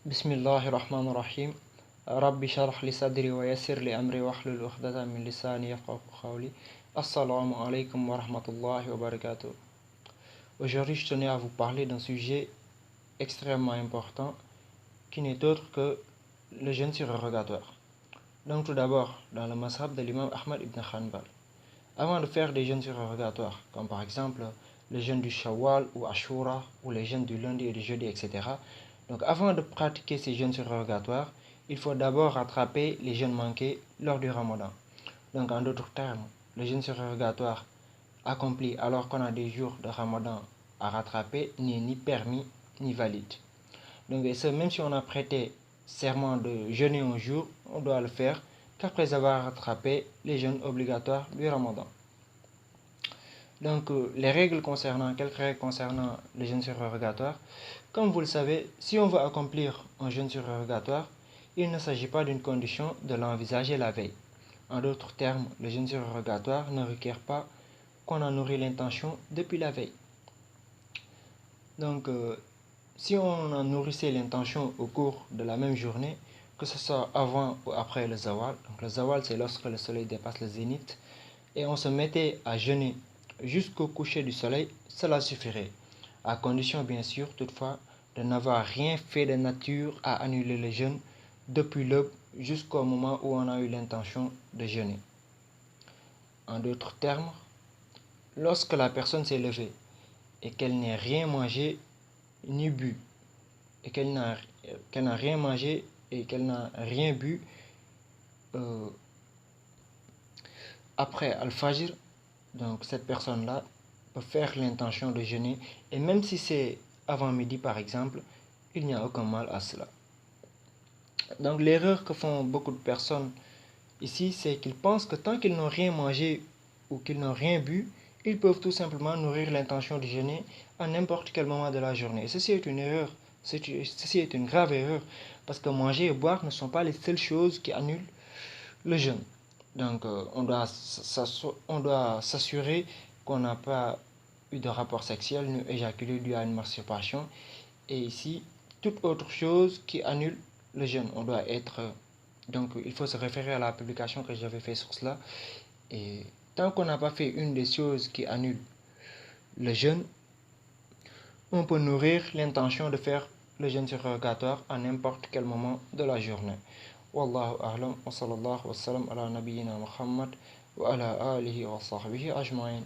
Bismillahirrahmanirrahim. Rabbi sharh li sadri wa yassir li amri wahlul uqdatan min lisani yafqahu qawli. Assalamu alaikum wa rahmatullahi wa barakatuh. Aujourd'hui, je tenais à vous parler d'un sujet extrêmement important qui n'est autre que le jeûne surrogatoire. Donc tout d'abord, dans le mazhab de l'imam Ahmad ibn Hanbal, avant de faire des jeûnes surrogatoires, comme par exemple le jeûne du Shawwal ou Ashura, ou les jeûnes du lundi et du jeudi, etc. Donc avant de pratiquer ces jeûnes surrogatoires, il faut d'abord rattraper les jeûnes manqués lors du Ramadan. Donc en d'autres termes, le jeûne surrogatoire accompli alors qu'on a des jours de Ramadan à rattraper n'est ni permis ni valide. Donc et ce, même si on a prêté serment de jeûner un jour, on doit le faire qu'après avoir rattrapé les jeûnes obligatoires du Ramadan. Donc, quelques règles concernant le jeûne surrogatoire. Comme vous le savez, si on veut accomplir un jeûne surrogatoire, il ne s'agit pas d'une condition de l'envisager la veille. En d'autres termes, le jeûne surrogatoire ne requiert pas qu'on en nourrit l'intention depuis la veille. Donc, si on en nourrissait l'intention au cours de la même journée, que ce soit avant ou après le zawal, donc le zawal c'est lorsque le soleil dépasse le zénith, et on se mettait à jeûner jusqu'au coucher du soleil, cela suffirait, à condition bien sûr toutefois de n'avoir rien fait de nature à annuler le jeûne depuis l'aube jusqu'au moment où on a eu l'intention de jeûner. En d'autres termes, lorsque la personne s'est levée et qu'elle n'a rien mangé ni bu, et qu'elle n'a rien mangé et qu'elle n'a rien bu après Al-Fajr, donc cette personne-là peut faire l'intention de jeûner, et même si c'est avant midi par exemple, il n'y a aucun mal à cela. Donc l'erreur que font beaucoup de personnes ici, c'est qu'ils pensent que tant qu'ils n'ont rien mangé ou qu'ils n'ont rien bu, ils peuvent tout simplement nourrir l'intention de jeûner à n'importe quel moment de la journée. Et ceci est une erreur, ceci est une grave erreur, parce que manger et boire ne sont pas les seules choses qui annulent le jeûne. Donc on doit s'assurer qu'on n'a pas eu de rapport sexuel ni éjaculé dû à une masturbation. Et ici, toute autre chose qui annule le jeûne, on doit être... Donc il faut se référer à la publication que j'avais fait sur cela. Et tant qu'on n'a pas fait une des choses qui annule le jeûne, on peut nourrir l'intention de faire le jeûne surrogatoire à n'importe quel moment de la journée. Wallahu a'lam wa sallallahu wa sallam ala nabiyyina Muhammad wa ala alihi wa sahbihi ajma'in.